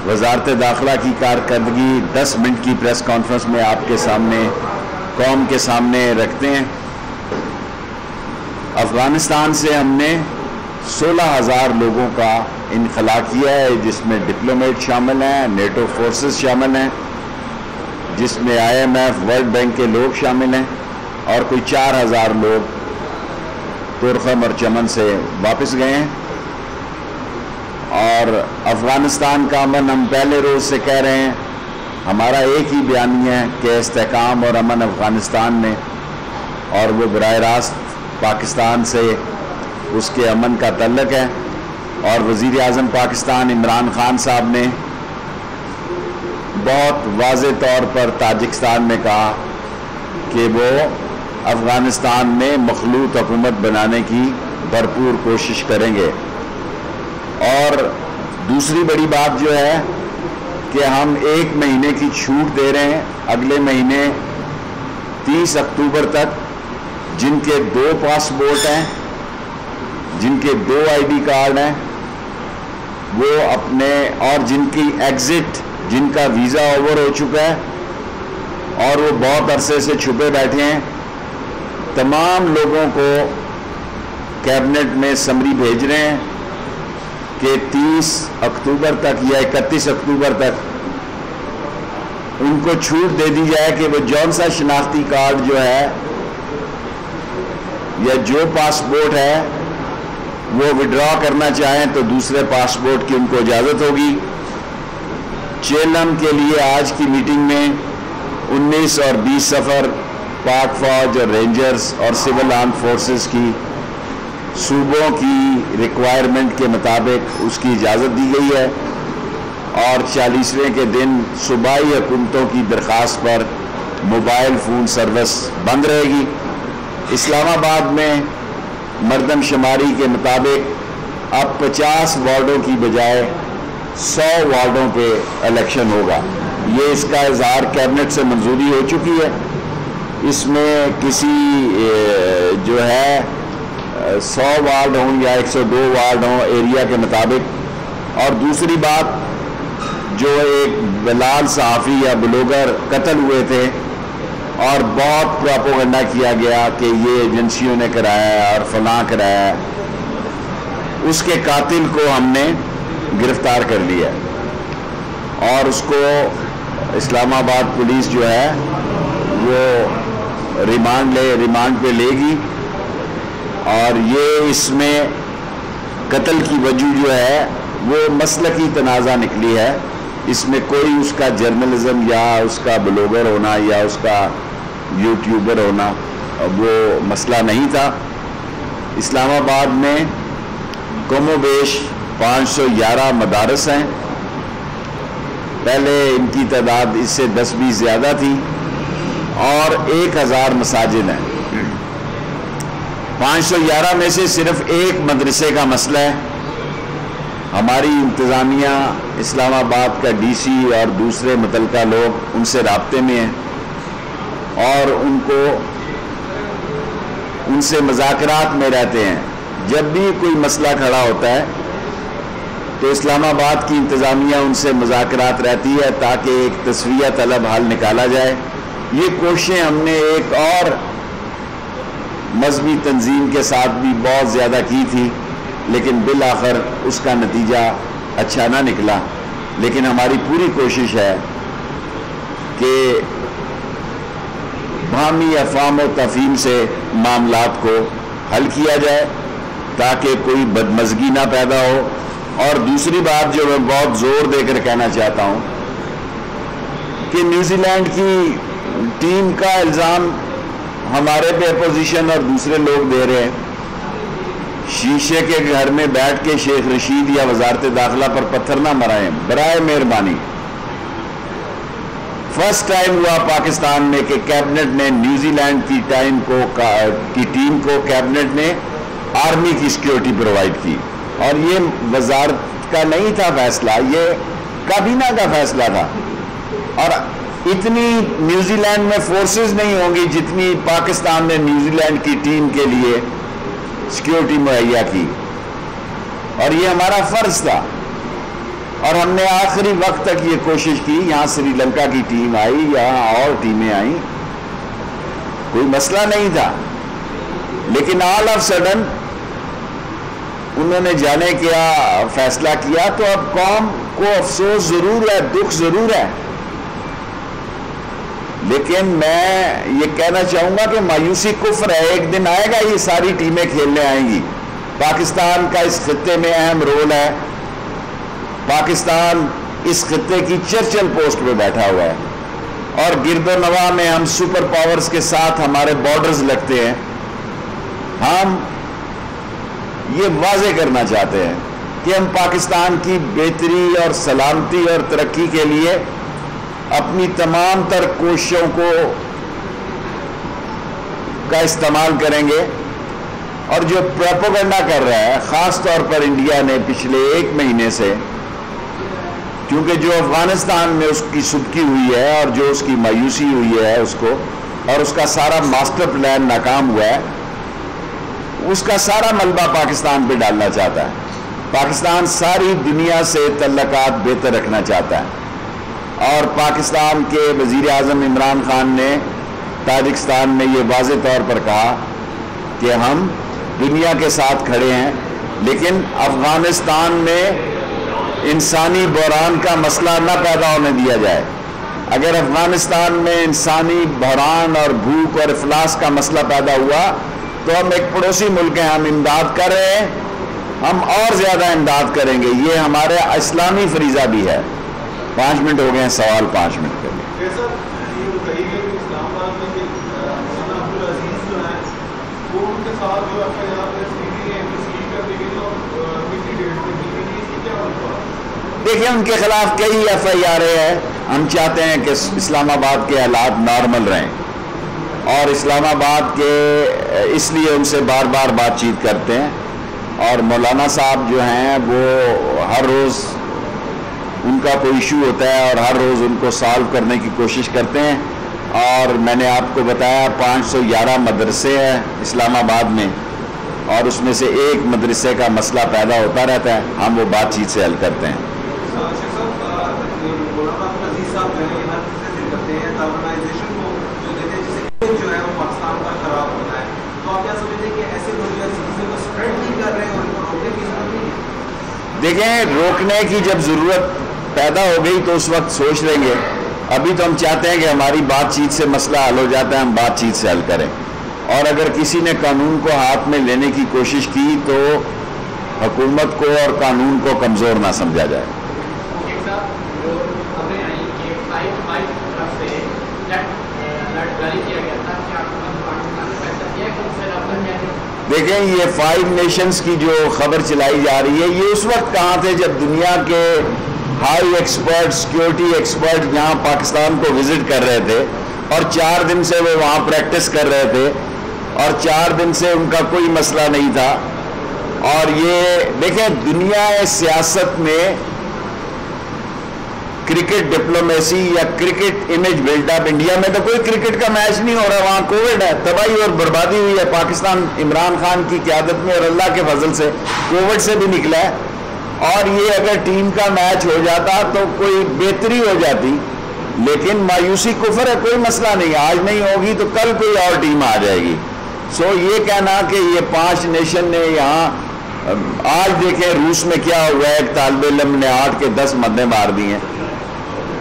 وزارت داخلہ کی کارکردگی 10 منٹ کی پریس کانفرنس میں آپ کے سامنے قوم کے سامنے رکھتے ہیں۔ افغانستان سے ہم نے 16,000 لوگوں کا انخلا کیا ہے، جس میں ڈپلومیٹ شامل ہیں، نیٹو فورسز شامل ہیں، جس میں IMF ورلڈ بینک کے لوگ شامل ہیں، اور کوئی 4,000 لوگ تورخم اور چمن سے واپس گئے ہیں۔ اور افغانستان کا امن ہم پہلے روز سے کہہ رہے ہیں، ہمارا ایک ہی بیانیہ ہے کہ استحکام اور امن افغانستان میں، اور وہ براہ راست پاکستان سے اس کے امن کا تعلق ہے۔ اور وزیر اعظم پاکستان عمران خان صاحب نے بہت واضح طور پر تاجکستان میں کہا کہ وہ افغانستان میں مخلوط حکومت بنانے کی بھرپور کوشش کریں گے۔ اور دوسری بڑی بات جو ہے کہ ہم 1 مہینے کی چھوٹ دے رہے ہیں، اگلے مہینے 30 اکتوبر تک جن کے 2 پاسپورٹ ہیں، جن کے 2 ID کارڈ ہیں، وہ اپنے، اور جن کی ایگزٹ، جن کا ویزا اوور ہو چکا ہے اور وہ بہت عرصے سے چھپے بیٹھے ہیں، تمام لوگوں کو کیبنٹ میں سمری بھیج رہے ہیں کہ 30 اکتوبر تک یا 31 اکتوبر تک ان کو چھوٹ دے دی جائے کہ وہ جون سا شناختی کارڈ جو ہے یا جو پاسپورٹ ہے وہ وڈرا کرنا چاہیں تو دوسرے پاسپورٹ کی ان کو اجازت ہوگی۔ چیلم کے لیے آج کی میٹنگ میں 19 اور 20 سفر پاک فوج اور رینجرز اور سول آرم فورسز کی صوبوں کی ریکوائرمنٹ کے مطابق اس کی اجازت دی گئی ہے، اور 40ویں کے دن صوبائی حکومتوں کی درخواست پر موبائل فون سروس بند رہے گی۔ اسلام آباد میں مردم شماری کے مطابق اب 50 وارڈوں کی بجائے 100 وارڈوں پہ الیکشن ہوگا۔ یہ اس کا اظہار کیبنٹ سے منظوری ہو چکی ہے۔ اس میں کسی جو ہے 100 وارڈ ہوں یا 102 وارڈ ہوں ایریا کے مطابق۔ اور دوسری بات، جو ایک بلال صحافی یا بلاگر قتل ہوئے تھے اور بہت پروپیگنڈا کیا گیا کہ یہ ایجنسیوں نے کرایا ہے اور فلاں کرایا ہے، اس کے قاتل کو ہم نے گرفتار کر لیا اور اس کو اسلام آباد پولیس جو ہے وہ ریمانڈ پہ لے گی۔ اور یہ اس میں قتل کی وجہ جو ہے وہ مسلکی تنازع نکلی ہے، اس میں کوئی اس کا جرنلزم یا اس کا بلاگر ہونا یا اس کا یوٹیوبر ہونا وہ مسئلہ نہیں تھا۔ اسلام آباد میں کم و بیش 511 مدارس ہیں، پہلے ان کی تعداد اس سے 10-20 زیادہ تھی، اور 1000 مساجد ہیں۔ 511 میں سے صرف ایک مدرسے کا مسئلہ ہے۔ ہماری انتظامیہ اسلام آباد کا DC اور دوسرے متعلقہ لوگ ان سے رابطے میں ہیں اور ان سے مذاکرات میں رہتے ہیں۔ جب بھی کوئی مسئلہ کھڑا ہوتا ہے تو اسلام آباد کی انتظامیہ ان سے مذاکرات رہتی ہے تاکہ ایک تسویہ طلب حل نکالا جائے۔ یہ کوششیں ہم نے ایک اور مذہبی تنظیم کے ساتھ بھی بہت زیادہ کی تھی، لیکن بالآخر اس کا نتیجہ اچھا نہ نکلا۔ لیکن ہماری پوری کوشش ہے کہ باہمی افہام و تفہیم سے معاملات کو حل کیا جائے تاکہ کوئی بدمزگی نہ پیدا ہو۔ اور دوسری بات جو میں بہت زور دے کر کہنا چاہتا ہوں کہ نیوزی لینڈ کی ٹیم کا الزام ہمارے پہ اپوزیشن اور دوسرے لوگ دے رہے ہیں۔ شیشے کے گھر میں بیٹھ کے شیخ رشید یا وزارت داخلہ پر پتھر نہ مرائیں، برائے مہربانی۔ فرسٹ ٹائم ہوا پاکستان میں کہ کیبنٹ نے نیوزی لینڈ کی ٹیم کو کیبنٹ نے آرمی کی سیکیورٹی پرووائڈ کی، اور یہ وزارت کا نہیں تھا فیصلہ، یہ کابینہ کا فیصلہ تھا۔ اور اتنی نیوزی لینڈ میں فورسز نہیں ہوں گی جتنی پاکستان نے نیوزی لینڈ کی ٹیم کے لیے سیکیورٹی مہیا کی، اور یہ ہمارا فرض تھا۔ اور ہم نے آخری وقت تک یہ کوشش کی. یہاں سری لنکا کی ٹیم آئی, یہاں اور ٹیمیں آئیں, کوئی مسئلہ نہیں تھا. لیکن آل آف سڈن انہوں نے جانے کیا فیصلہ کیا, تو اب قوم کو افسوس ضرور ہے, دکھ ضرور ہے, لیکن میں یہ کہنا چاہوں گا کہ مایوسی کفر ہے. ایک دن آئے گا یہ ساری ٹیمیں کھیلنے آئیں گی. پاکستان کا اس خطے میں اہم رول ہے. پاکستان اس خطے کی چرچل پوسٹ پہ بیٹھا ہوا ہے, اور گرد و نواح میں ہم سپر پاورز کے ساتھ ہمارے بارڈرز لگتے ہیں. ہم یہ واضح کرنا چاہتے ہیں کہ ہم پاکستان کی بہتری اور سلامتی اور ترقی کے لیے اپنی تمام تر کوششوں کا استعمال کریں گے. اور جو پروپیگنڈا کر رہا ہے خاص طور پر انڈیا نے پچھلے 1 مہینے سے, کیونکہ جو افغانستان میں اس کی سبکی ہوئی ہے اور جو اس کی مایوسی ہوئی ہے اس کو, اور اس کا سارا ماسٹر پلان ناکام ہوا ہے, اس کا سارا ملبہ پاکستان پہ ڈالنا چاہتا ہے. پاکستان ساری دنیا سے تعلقات بہتر رکھنا چاہتا ہے, اور پاکستان کے وزیر اعظم عمران خان نے تاجکستان میں یہ واضح طور پر کہا کہ ہم دنیا کے ساتھ کھڑے ہیں, لیکن افغانستان میں انسانی بحران کا مسئلہ نہ پیدا ہونے دیا جائے. اگر افغانستان میں انسانی بحران اور بھوک اور افلاس کا مسئلہ پیدا ہوا تو ہم ایک پڑوسی ملک ہیں, ہم امداد کر رہے ہیں, ہم اور زیادہ امداد کریں گے. یہ ہمارے اسلامی فریضہ بھی ہے. 5 منٹ ہو گئے ہیں, سوال 5 منٹ کے لیے. دیکھیں ان کے خلاف کئی FIR ہیں. ہم چاہتے ہیں کہ اسلام آباد کے حالات نارمل رہیں, اور اسلام آباد کے اس لیے ان سے بار بار بات چیت کرتے ہیں. اور مولانا صاحب جو ہیں وہ ہر روز ان کا کوئی ایشو ہوتا ہے اور ہر روز ان کو سالو کرنے کی کوشش کرتے ہیں. اور میں نے آپ کو بتایا 511 مدرسے ہیں اسلام آباد میں, اور اس میں سے ایک مدرسے کا مسئلہ پیدا ہوتا رہتا ہے, ہم وہ بات چیت سے حل کرتے ہیں. دیکھیں روکنے کی جب ضرورت پیدا ہو گئی تو اس وقت سوچ لیں گے. ابھی تو ہم چاہتے ہیں کہ ہماری بات چیت سے مسئلہ حل ہو جاتا ہے, ہم بات چیت سے حل کریں. اور اگر کسی نے قانون کو ہاتھ میں لینے کی کوشش کی تو حکومت کو اور قانون کو کمزور نہ سمجھا جائے. دیکھیں یہ 5 نیشنز کی جو خبر چلائی جا رہی ہے, یہ اس وقت کہاں تھے جب دنیا کے ہائی ایکسپرٹ, سیکیورٹی ایکسپرٹ یہاں پاکستان کو وزٹ کر رہے تھے, اور 4 دن سے وہ وہاں پریکٹس کر رہے تھے, اور 4 دن سے ان کا کوئی مسئلہ نہیں تھا. اور یہ دیکھیں دنیا سیاست میں کرکٹ ڈپلومیسی یا cricket image build up, India میں تو کوئی کرکٹ کا میچ نہیں ہو رہا, وہاں کووڈ ہے, تباہی اور بربادی ہوئی ہے. پاکستان عمران خان کی قیادت میں اور اللہ کے فضل سے کووڈ سے بھی نکلا ہے. اور یہ اگر ٹیم کا میچ ہو جاتا تو کوئی بہتری ہو جاتی, لیکن مایوسی کفر ہے, کوئی مسئلہ نہیں, آج نہیں ہوگی تو کل کوئی اور ٹیم آ جائے گی. سو یہ کہنا کہ یہ 5 نیشن نے یہاں, آج دیکھیں روس میں کیا ہوا ہے, ایک طالب علم نے 8 کے 10 مدیں مار دی ہیں.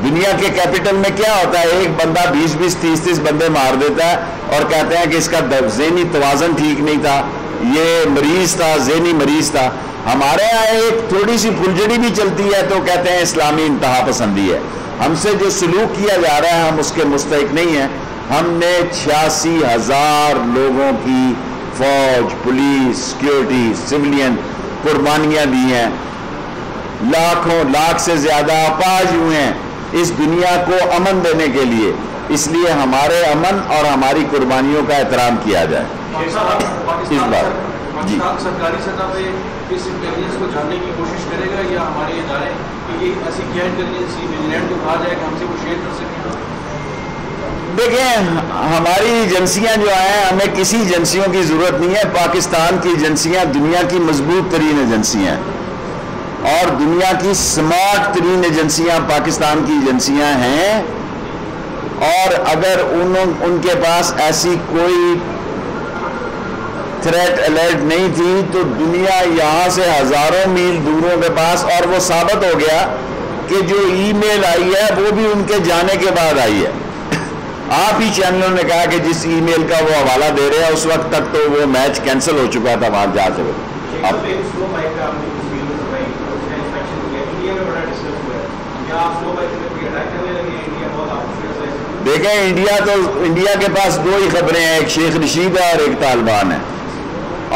دنیا کے کیپٹل میں کیا ہوتا ہے, ایک بندہ 20-20, 30-30 بندے مار دیتا ہے اور کہتے ہیں کہ اس کا ذہنی توازن ٹھیک نہیں تھا, یہ مریض تھا, ذہنی مریض تھا. ہمارے یہاں ایک تھوڑی سی پھلجڑی بھی چلتی ہے تو کہتے ہیں اسلامی انتہا پسندی ہے. ہم سے جو سلوک کیا جا رہا ہے ہم اس کے مستحق نہیں ہیں. ہم نے 86,000 لوگوں کی فوج, پولیس, سیکیورٹی, سولین قربانیاں دی ہیں, لاکھ سے زیادہ اپاہج ہوئے ہیں اس دنیا کو امن دینے کے لیے. اس لیے ہمارے امن اور ہماری قربانیوں کا احترام کیا جائے. اس بار جی سرکاری سطح پہ اس انٹیلیجنس کو جاننے کی کوشش کرے گا یا ہمارے ادارے کہ یہ ایسی کیا انٹیلیجنس ویجیلنٹ کو کہا جائے کہ ہم سے وہ شیئر کر سکیں؟ دیکھیں ہماری ایجنسیاں جو ہیں, ہمیں کسی ایجنسیوں کی ضرورت نہیں ہے. پاکستان کی ایجنسیاں دنیا کی مضبوط ترین ایجنسیاں ہیں. اور دنیا کی سمارٹ ترین ایجنسیاں پاکستان کی ایجنسیاں ہیں، اور اگر ان کے پاس ایسی کوئی تھریٹ الرٹ نہیں تھی تو دنیا یہاں سے ہزاروں میل دوروں کے پاس، اور وہ ثابت ہو گیا کہ جو ای میل آئی ہے وہ بھی ان کے جانے کے بعد آئی ہے۔ آپ ہی چینلوں نے کہا کہ جس ای میل کا وہ حوالہ دے رہے ہیں اس وقت تک تو وہ میچ کینسل ہو چکا تھا وہاں جا سے۔ دیکھیں انڈیا کے پاس دو ہی خبریں ہیں، ایک شیخ رشید ہے اور ایک طالبان ہے،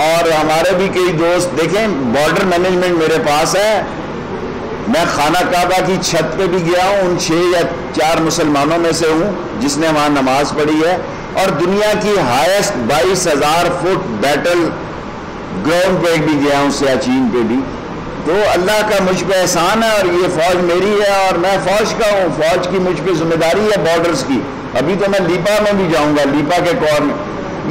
اور ہمارے بھی کئی دوست، دیکھیں بارڈر مینجمنٹ میرے پاس ہے، میں خانہ کعبہ کی چھت پہ بھی گیا ہوں، ان 6 یا 4 مسلمانوں میں سے ہوں جس نے وہاں نماز پڑھی ہے، اور دنیا کی ہائیسٹ 22,000 فٹ بیٹل گراؤنڈ پہ بھی گیا ہوں، سیاچین پہ بھی۔ تو اللہ کا مجھ پہ احسان ہے، اور یہ فوج میری ہے اور میں فوج کا ہوں، فوج کی مجھ پہ ذمہ داری ہے بارڈرز کی۔ ابھی تو میں لیپا میں بھی جاؤں گا، لیپا کے کور میں۔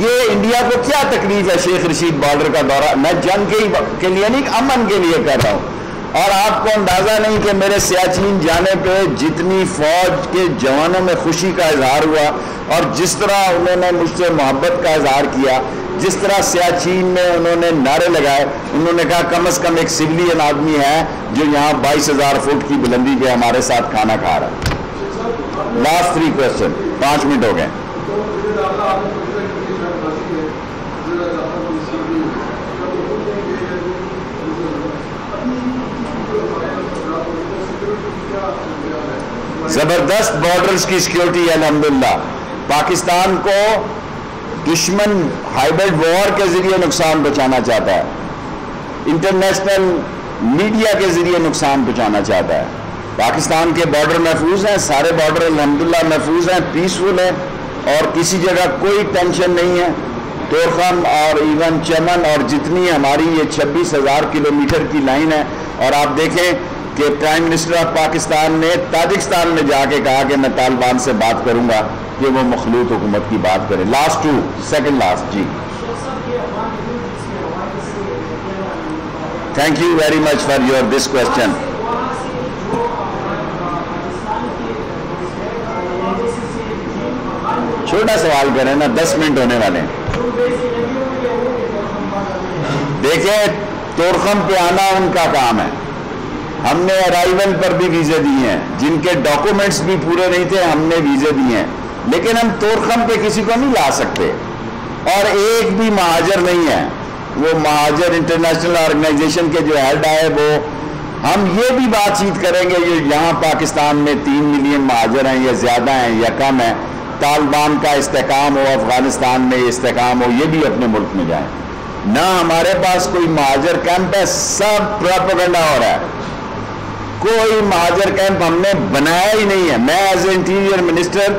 یہ انڈیا کو کیا تکلیف ہے شیخ رشید بارڈر کا دورہ؟ میں جنگ کے لیے نہیں، امن کے لیے کر رہا ہوں۔ اور آپ کو اندازہ نہیں کہ میرے سیاچین جانے پہ جتنی فوج کے جوانوں میں خوشی کا اظہار ہوا، اور جس طرح انہوں نے مجھ سے محبت کا اظہار کیا، جس طرح سیاچین میں انہوں نے نعرے لگائے، انہوں نے کہا کم از کم ایک سویلین آدمی ہے جو یہاں 22,000 فٹ کی بلندی پہ ہمارے ساتھ کھانا کھا رہا ہے۔ لاسٹ 3 کوسچن، 5 منٹ ہو گئے۔ زبردست بارڈرز کی سیکیورٹی ہے الحمدللہ۔ پاکستان کو دشمن ہائیبرڈ وار کے ذریعے نقصان پہنچانا چاہتا ہے، انٹرنیشنل میڈیا کے ذریعے نقصان پہنچانا چاہتا ہے۔ پاکستان کے بارڈر محفوظ ہیں، سارے بارڈر الحمدللہ محفوظ ہیں، پیسفل ہیں، اور کسی جگہ کوئی ٹینشن نہیں ہے۔ تورخم اور ایون چمن اور جتنی ہماری یہ 26,000 کلومیٹر کی لائن ہے، اور آپ دیکھیں کہ پرائم منسٹر آف پاکستان نے تاجکستان میں جا کے کہا کہ میں طالبان سے بات کروں گا کہ وہ مخلوط حکومت کی بات کرے۔ لاسٹ 2 سیکنڈ لاسٹ جی۔ Thank you very much for your this question. چھوٹا سوال کریں نا، 10 منٹ ہونے والے ہیں۔ دیکھیں تورخم پہ آنا ان کا کام ہے، ہم نے ارائیول پر بھی ویزے دیے ہیں، جن کے ڈاکومنٹس بھی پورے نہیں تھے ہم نے ویزے دیے ہیں، لیکن ہم تورخم پہ کسی کو نہیں لا سکتے، اور ایک بھی مہاجر نہیں ہے۔ وہ مہاجر انٹرنیشنل آرگنائزیشن کے جو ہیڈ آئے، وہ ہم یہ بھی بات چیت کریں گے یہ یہاں پاکستان میں 3 ملین مہاجر ہیں یا زیادہ ہیں یا کم ہیں، طالبان کا استحکام ہو، افغانستان میں استحکام ہو، یہ بھی اپنے ملک میں جائیں۔ نہ ہمارے پاس کوئی مہاجر کیمپ ہے، سب پروپیگنڈا ہو رہا ہے۔ کوئی مہاجر کیمپ ہم نے بنایا ہی نہیں ہے۔ میں ایز اے انٹیریئر منسٹر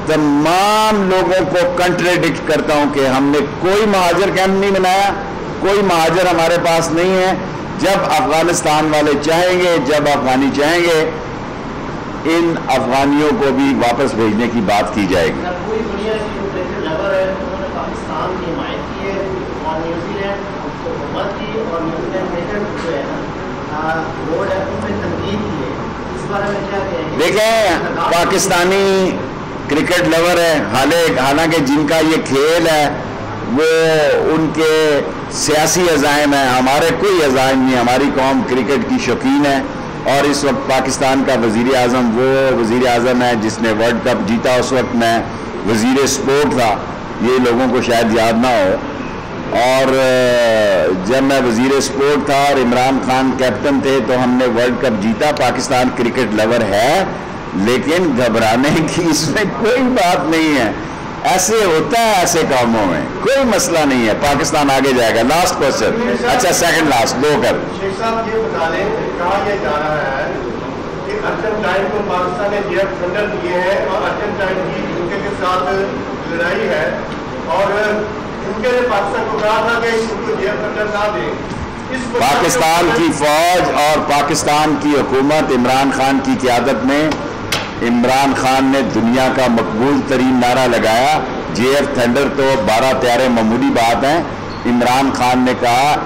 تمام لوگوں کو کنٹریڈکٹ کرتا ہوں کہ ہم نے کوئی مہاجر کیمپ نہیں بنایا، کوئی مہاجر ہمارے پاس نہیں ہے۔ جب افغانستان والے چاہیں گے، جب افغانی چاہیں گے، ان افغانیوں کو بھی واپس بھیجنے کی بات کی جائے گی۔ دیکھیں پاکستانی کرکٹ لور ہے، حالانکہ جن کا یہ کھیل ہے وہ ان کے سیاسی عزائم ہیں، ہمارے کوئی عزائم نہیں، ہماری قوم کرکٹ کی شوقین ہے، اور اس وقت پاکستان کا وزیر اعظم وہ وزیر اعظم ہے جس نے ورلڈ کپ جیتا۔ اس وقت میں وزیر اسپورٹ تھا، یہ لوگوں کو شاید یاد نہ ہو، اور جب میں وزیر اسپورٹ تھا اور عمران خان کیپٹن تھے تو ہم نے ورلڈ کپ جیتا۔ پاکستان کرکٹ لور ہے، لیکن گھبرانے کی اس میں کوئی بات نہیں ہے، ایسے ہوتا ہے ایسے کاموں میں، کوئی مسئلہ نہیں ہے، پاکستان آگے جائے گا۔ لاسٹ کوسچن، اچھا سیکنڈ لاسٹ 2 کر۔ شیخ صاحب یہ بتا دیں، کہا یہ جا رہا ہے کہ ارجنٹائن کو پاکستان نے جیف تھنڈر دیے ہیں، اور ارجنٹائن کی یوکے کے ساتھ لڑائی ہے، اور یوکے نے پاکستان کو کہا تھا کہ ان کو جیف تھنڈر نہ دیں۔ پاکستان کی فوج اور پاکستان کی حکومت عمران خان کی قیادت میں، عمران خان نے دنیا کا مقبول ترین نعرہ لگایا، جے ایف تھنڈر تو 12 طیارے معمولی بات ہیں۔ عمران خان نے کہا